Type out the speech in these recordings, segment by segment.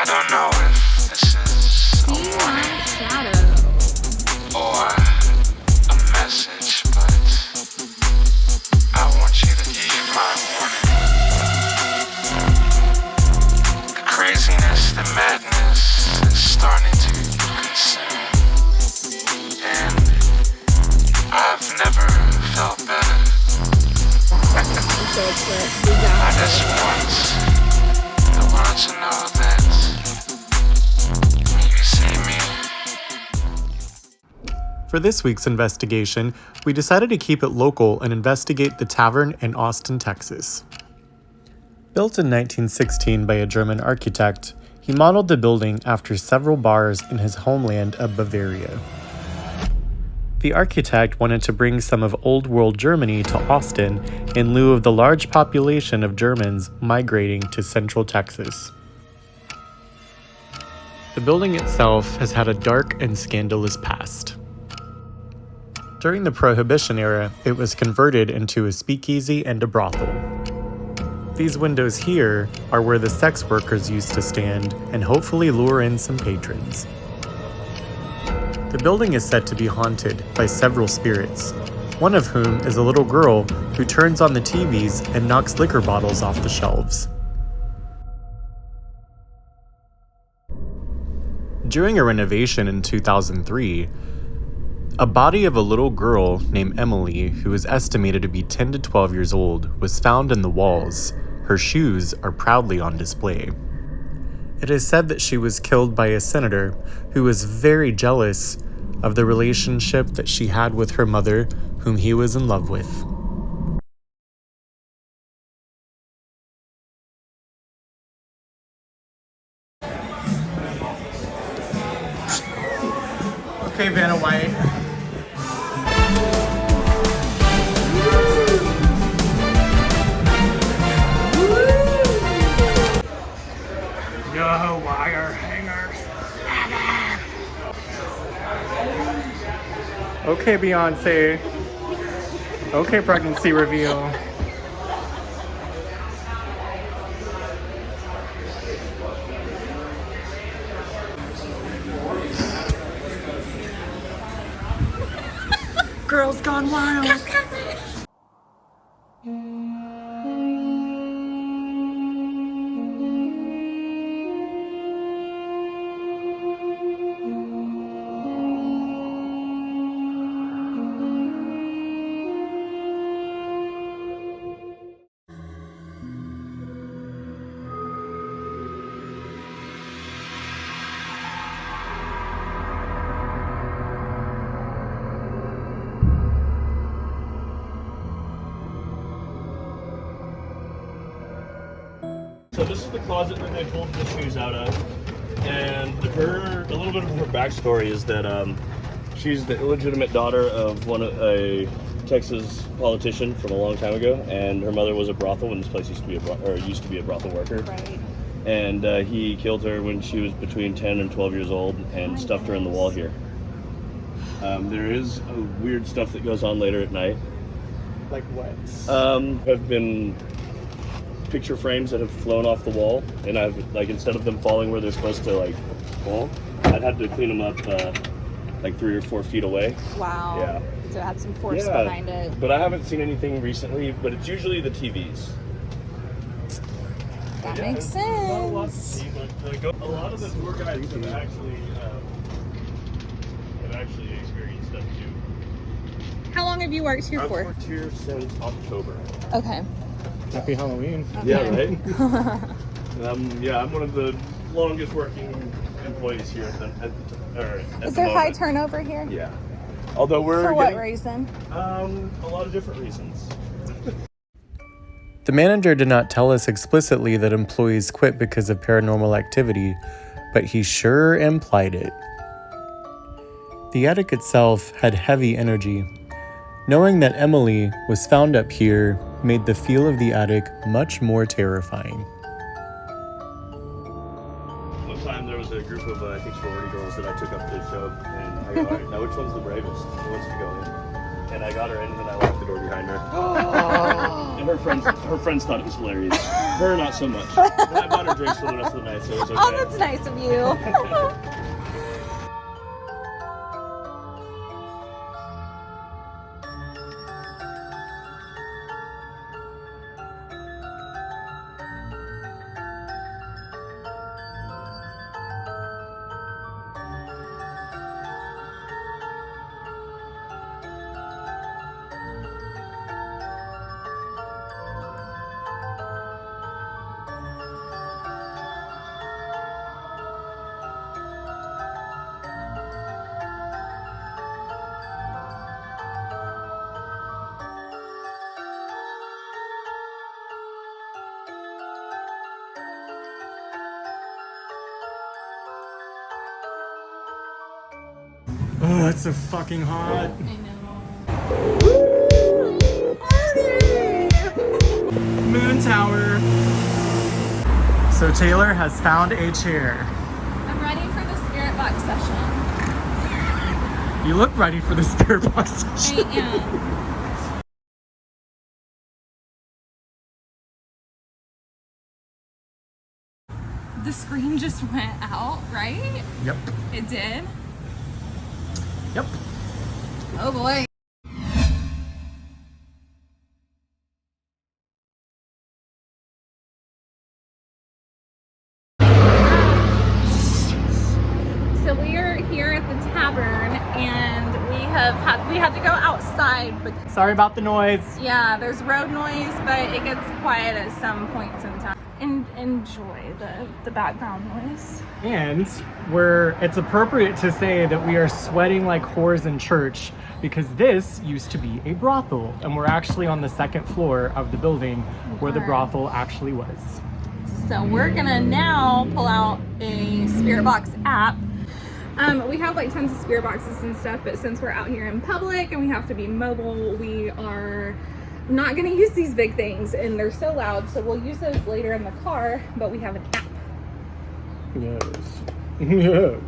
I don't know if this is a warning or a message, but I want you to heed my warning. The craziness, the madness is starting to consume, and I've never felt better. I just want the world to know that when you see me. For this week's investigation, we decided to keep it local and investigate the tavern in Austin, Texas. Built in 1916 by a German architect, he modeled the building after several bars in his homeland of Bavaria. The architect wanted to bring some of Old World Germany to Austin in lieu of the large population of Germans migrating to central Texas. The building itself has had a dark and scandalous past. During the Prohibition Era, it was converted into a speakeasy and a brothel. These windows here are where the sex workers used to stand and hopefully lure in some patrons. The building is said to be haunted by several spirits, one of whom is a little girl who turns on the TVs and knocks liquor bottles off the shelves. During a renovation in 2003, a body of a little girl named Emily, who is estimated to be 10 to 12 years old, was found in the walls. Her shoes are proudly on display. It is said that she was killed by a senator who was very jealous of the relationship that she had with her mother, whom he was in love with. Okay, Vanna White. No wire hangers. Okay, Beyonce. Okay, pregnancy reveal. Girls Gone Wild. So this is the closet that they pulled the shoes out of, and a little bit of her backstory is that she's the illegitimate daughter of a Texas politician from a long time ago, and her mother was a brothel when this place used to be a brothel worker. Right. And he killed her when she was between 10 and 12 years old and stuffed her in the wall here. There is weird stuff that goes on later at night. Like what? Have been picture frames that have flown off the wall, and I've, like, instead of them falling where they're supposed to, like, fall, I'd have to clean them up like 3 or 4 feet away. Wow. Yeah. So it had some force behind it. But I haven't seen anything recently, but it's usually the TVs. That makes sense. Not a lot to see, but a lot of the tour guides have actually experienced stuff too. How long have you worked here for? I've worked here since October. Okay. Happy Halloween. Okay. Yeah, right? I'm one of the longest working employees here at Is the there high moment. turnover here? Yeah. Although we're For what getting, reason? a lot of different reasons. The manager did not tell us explicitly that employees quit because of paranormal activity, but he sure implied it. The attic itself had heavy energy. Knowing that Emily was found up here made the feel of the attic much more terrifying. One time there was a group of, I think, sorority girls that I took up to the show, and I go, all right, now which one's the bravest? Who wants to go in? and I got her in, and then I locked the door behind her. And her friends thought it was hilarious. Her, not so much. And I bought her drinks for the rest of the night, so it was okay. Oh, that's nice of you. Oh, it's so fucking hot. I know. Moon Tower. So Taylor has found a chair. I'm ready for the spirit box session. You look ready for the spirit box session. I am. The screen just went out, right? Yep. It did? Yep. Oh boy. So we are here at the tavern and we had to go outside because Sorry about the noise. yeah, there's road noise, but it gets quiet at some points in time. And enjoy the background noise. And it's appropriate to say that we are sweating like whores in church because this used to be a brothel, and we're actually on the second floor of the building where the brothel actually was. So we're gonna now pull out a spirit box app. We have like tons of spirit boxes and stuff, but since we're out here in public and we have to be mobile, we are not gonna use these big things and they're so loud, so we'll use those later in the car, but we have an app. Yes. Yes.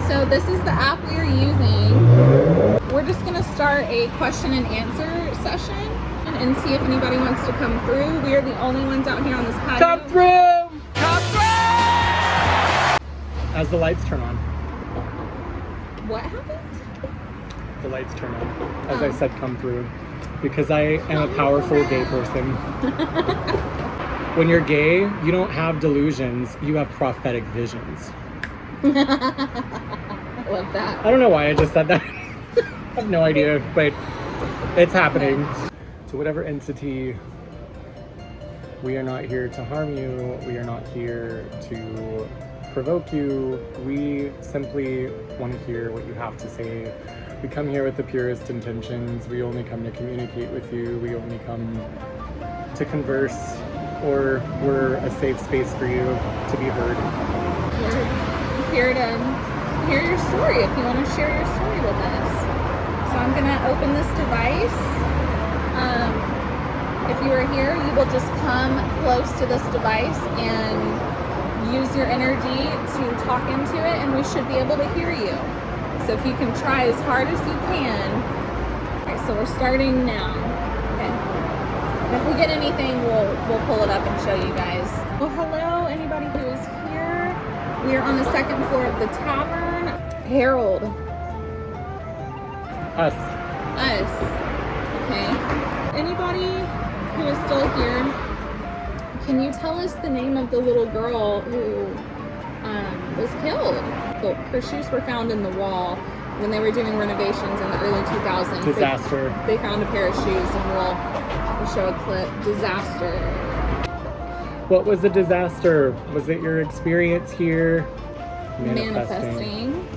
So this is the app we are using. We're just gonna start a question and answer session and see if anybody wants to come through. We are the only ones out here on this patio. Come through! Come through! As the lights turn on. What happened? The lights turn on. As I said, come through. Because I am a powerful gay person. When you're gay, you don't have delusions, you have prophetic visions. I love that. I don't know why I just said that. I have no idea, but it's happening. To whatever entity, we are not here to harm you. We are not here to provoke you. We simply want to hear what you have to say. We come here with the purest intentions. We only come to communicate with you. We only come to converse, or we're a safe space for you to be heard. We're here to hear your story if you want to share your story with us. So I'm going to open this device. If you are here, you will just come close to this device and use your energy to talk into it, and we should be able to hear you. So if you can try as hard as you can. Okay, so we're starting now. Okay. And if we get anything, we'll pull it up and show you guys. Well, hello, anybody who is here. We are on the second floor of the tavern. Harold. Us. Okay. Anybody who is still here, can you tell us the name of the little girl who was killed? Well, her shoes were found in the wall when they were doing renovations in the early 2000s. Disaster. They found a pair of shoes, and we'll show a clip. Disaster. What was the disaster? Was it your experience here? Manifesting.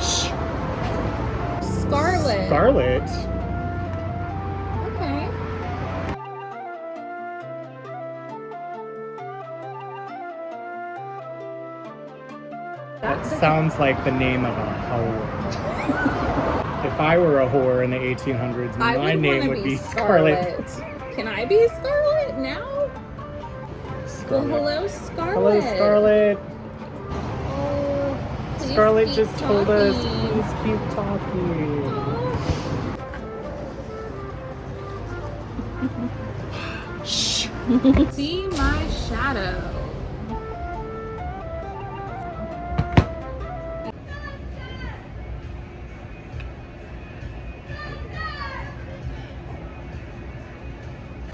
Shh. Scarlet. Scarlet? Okay. That sounds like the name of a whore. If I were a whore in the 1800s, my name would be Scarlet. Can I be Scarlet now? Scarlet. Well, hello, Scarlet. Hello, Scarlet. Scarlett keep just told us, talking. please keep talking. Shh. See my shadow.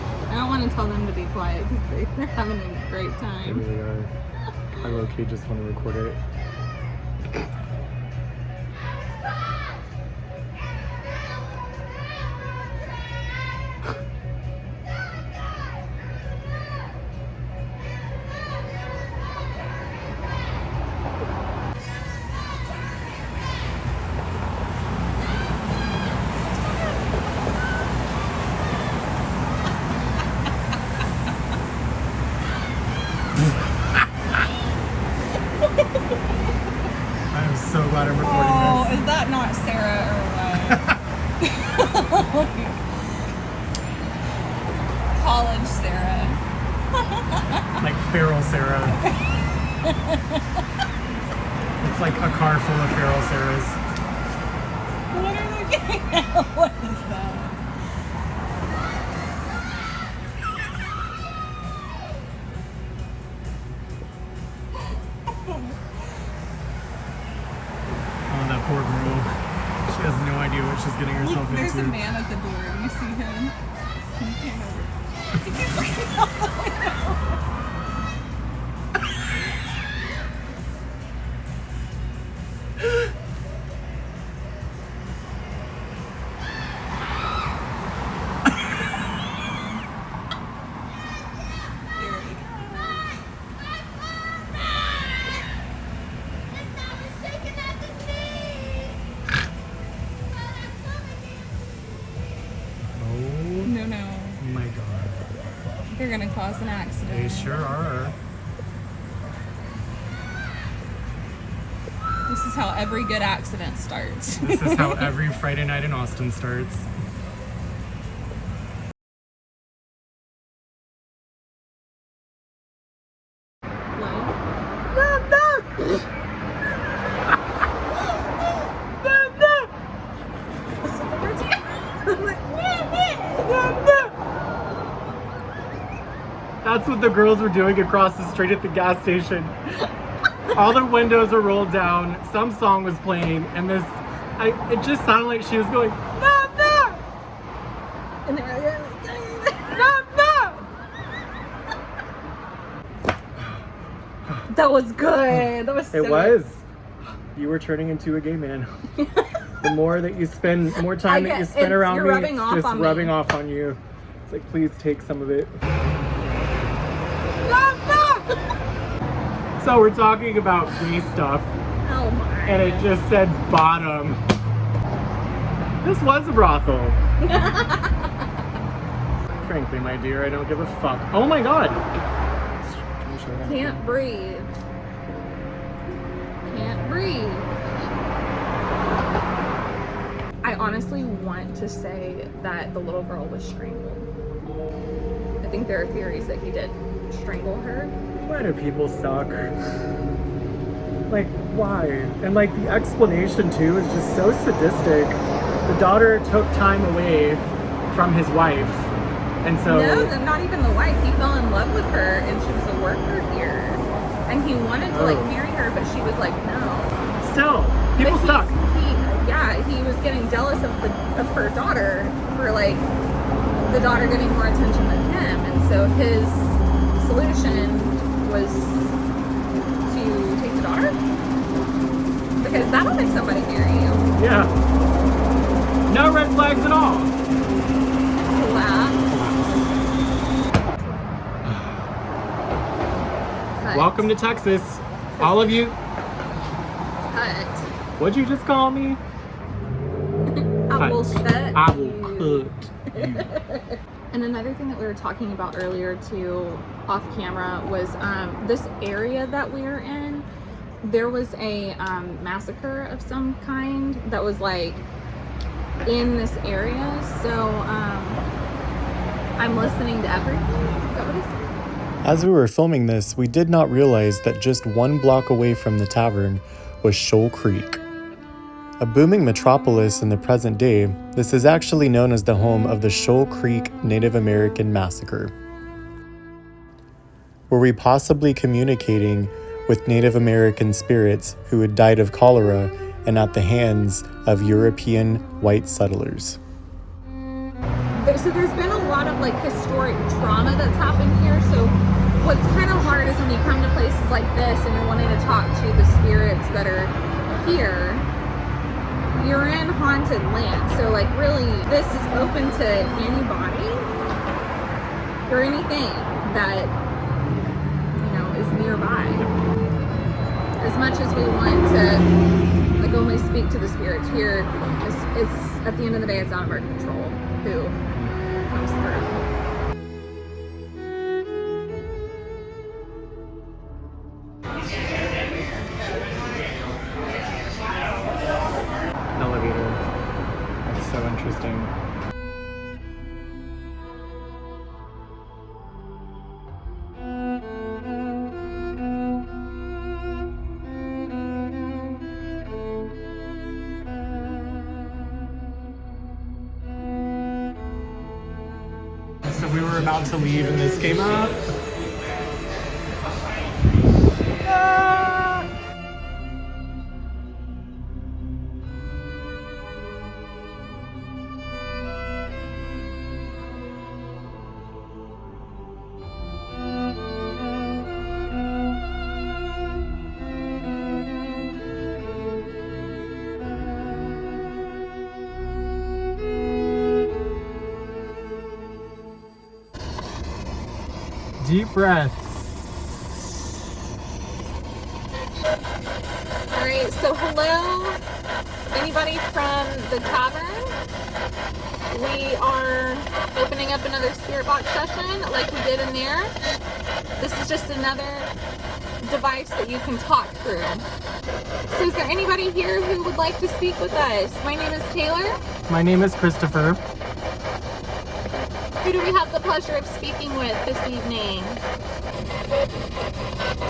I don't want to tell them to be quiet because they're having a great They time. really are. I low-key just want to record it. I'm so glad I'm recording is that not Sarah or what? College Sarah. this. Like feral Sarah. It's like a car full of feral Sarahs. What are they getting at? What is that? Oh, that poor girl. She has no idea what she's getting herself There's a into. man at the door. Do you see him? He came over. He keeps looking out the window. There he Oh No, no. my god. They're gonna cause an accident. They sure are. This is how every good accident starts. This is how every Friday night in Austin starts. That's what the girls were doing across the street at the gas station. All their windows were rolled down. Some song was playing, and it just sounded like she was going, no, no! And they were No, no! that was good. That was so It was. You were turning into a gay man. The more that you spend, more time that you spend around you're me, rubbing it's off just on me. rubbing off on you. It's like, please take some of it. So we're talking about gay stuff, Oh my. and it just said bottom. This was a brothel. Frankly, my dear, I don't give a fuck. Oh my god! Can you show that? Can't breathe. Can't breathe. I honestly want to say that the little girl was strangled. I think there are theories that he did strangle her. Why do people suck? Like, why? And like the explanation too is just so sadistic. The daughter took time away from his wife, and so No, not even the wife. He fell in love with her, and she was a worker here, and he wanted to like marry her, but she was like, no. still, people But suck. He was getting jealous of her daughter for like the daughter getting more attention than him, and so his solution was to take the daughter because that'll make somebody marry you. Yeah. No red flags at all. Laugh. Cut. Welcome to Texas, all of you. Cut. What'd you just call me? I will cut I will you. cut you. And another thing that we were talking about earlier too, off camera, was this area that we were in. There was a massacre of some kind that was like in this area. So I'm listening to everything. Is that what he said? As we were filming this, we did not realize that just one block away from the tavern was Shoal Creek. A booming metropolis in the present day, this is actually known as the home of the Shoal Creek Native American massacre. Were we possibly communicating with Native American spirits who had died of cholera and at the hands of European white settlers? So there's been a lot of historic trauma that's happened here. So what's kind of hard is when you come to places like this and you're wanting to talk to the spirits that are here, you're in haunted land. So really this is open to anybody or anything that is nearby. As much as we want to only speak to the spirits here, it's at the end of the day, it's out of our control who comes through. Elevator. That's so interesting. So we were about to leave and this came up. Deep breaths. All right, so hello, anybody from the tavern? We are opening up another spirit box session like we did in there. This is just another device that you can talk through. So is there anybody here who would like to speak with us? My name is Taylor. My name is Christopher. Who do we have the pleasure of speaking with this evening?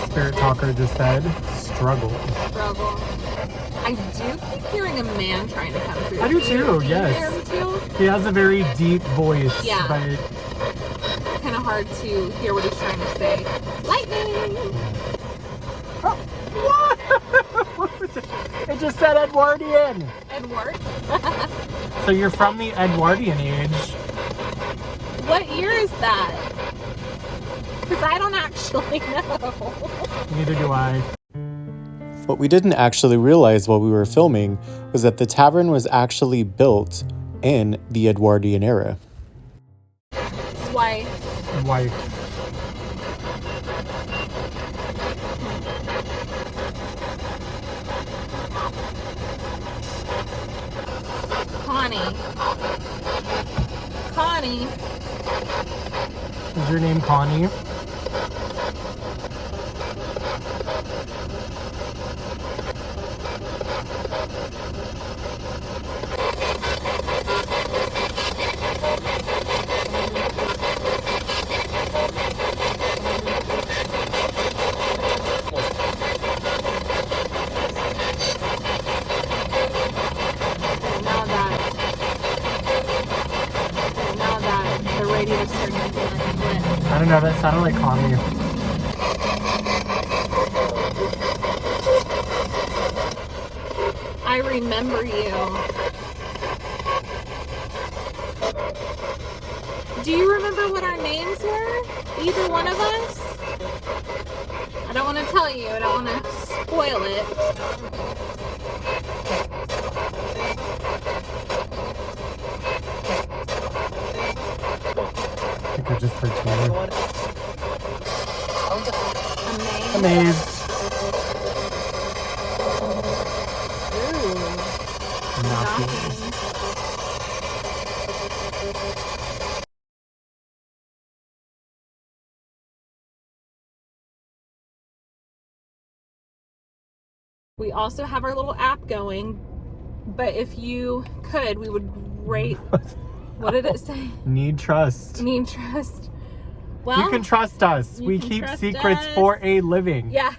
Spirit talker just said, struggle. Struggle. I do keep hearing a man trying to come through. I do too, you yes. hear him too? He has a very deep voice. Yeah. But It's kind of hard to hear what he's trying to say. Lightning! it just said Edwardian. Edward? So you're from the Edwardian age. What year is that? Because I don't actually know. Neither do I. What we didn't actually realize while we were filming was that the tavern was actually built in the Edwardian era. Wife. Connie. Is your name Connie? I don't know, that sounded like Connie. I remember you. Do you remember what our names were? Either one of us? I don't want to tell you. I don't want to spoil it. I think I just heard Taylor. Amazed. Ooh. Knocking. We also have our little app going, but if you could, we would rate. What did it say? Need trust. Need trust. Well, You can trust us. you We can keep trust secrets us. for a living. Yeah.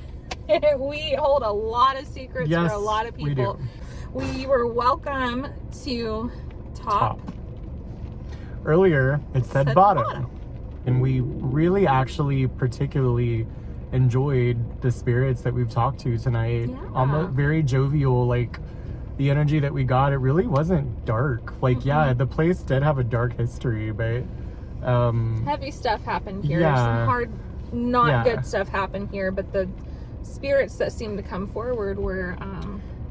We hold a lot of secrets Yes, for a lot of we people. do. We were welcome to top. Earlier, it said Said bottom. bottom. And we really actually particularly enjoyed the spirits that we've talked to tonight. Yeah. Almost very jovial, like the energy that we got, it really wasn't dark. Like, yeah, the place did have a dark history, but Heavy stuff happened here. Yeah. Some hard, not Yeah. good stuff happened here, but the spirits that seemed to come forward were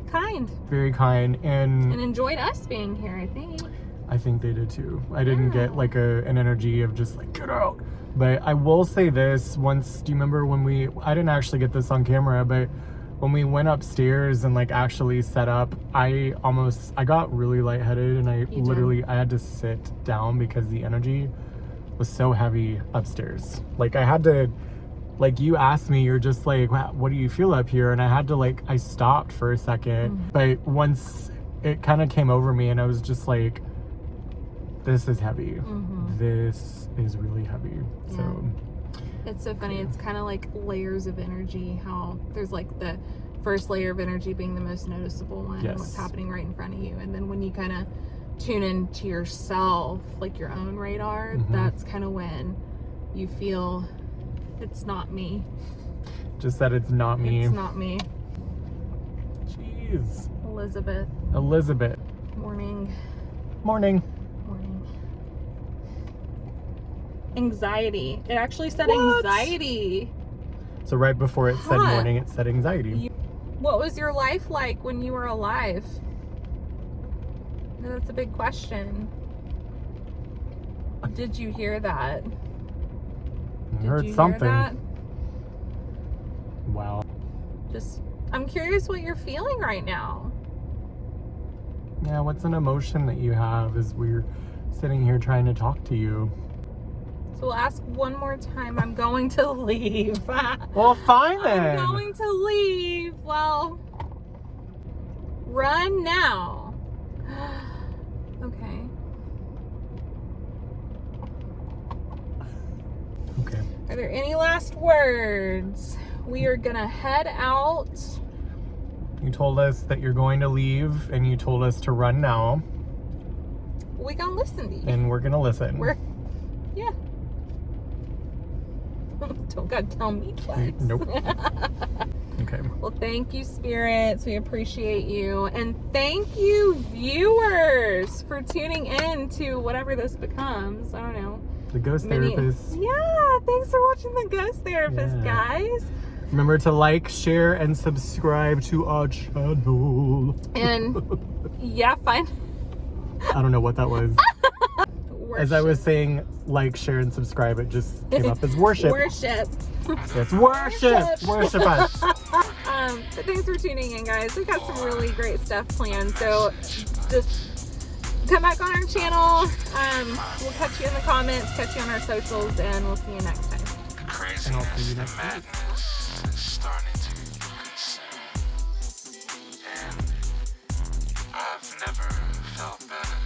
kind very kind. and And enjoyed us being here, I think. I think they did too. I didn't Yeah. get like an energy of just like, get out. But I will say this once, do you remember when I didn't actually get this on camera, but when we went upstairs and like actually set up, I got really lightheaded and I had to sit down because the energy was so heavy upstairs. Like I had to, like you asked me, you're just like, wow, what do you feel up here? And I had to like, I stopped for a second, but once it kind of came over me and I was just like, this is heavy. This is really heavy. So It's so funny. It's kind of like layers of energy. How there's like the first layer of energy being the most noticeable one, Yes. what's happening right in front of you. And then when you kind of tune into yourself, like your own radar, that's kind of when you feel it's not me. just that it's not me. It's not me. Jeez. Elizabeth. Morning. Morning. Anxiety. It actually said anxiety. So right before it said Huh. morning, it said anxiety. What was your life like when you were alive? That's a big question. Did you hear that? I heard Did you something. hear that? Wow. I'm curious what you're feeling right now. Yeah, what's an emotion that you have as we're sitting here trying to talk to you? So we'll ask one more time. I'm going to leave. Well, fine then. I'm going to leave. Well, run now. Okay. Okay. Are there any last words? We are gonna head out. You told us that you're going to leave, and you told us to run now, We gonna listen to you. and we're gonna listen. Yeah. Don't gotta tell me twice. Nope. Okay. Well, thank you, spirits. We appreciate you. And thank you, viewers, for tuning in to whatever this becomes. I don't know. The ghost therapist. Yeah, thanks for watching The Ghost Therapist, Yeah. guys. Remember to like, share, and subscribe to our channel. And yeah, fine. I don't know what that was. As I Worship. was saying, like, share, and subscribe, it just came up as worship. Worship. Yes, worship. Worship us. But thanks for tuning in, guys. We've got some really great stuff planned. So just come back on our channel. We'll catch you in the comments, catch you on our socials, and we'll see you next time. The And I'll see craziness you and next week. madness is starting to consume. And I've never felt better.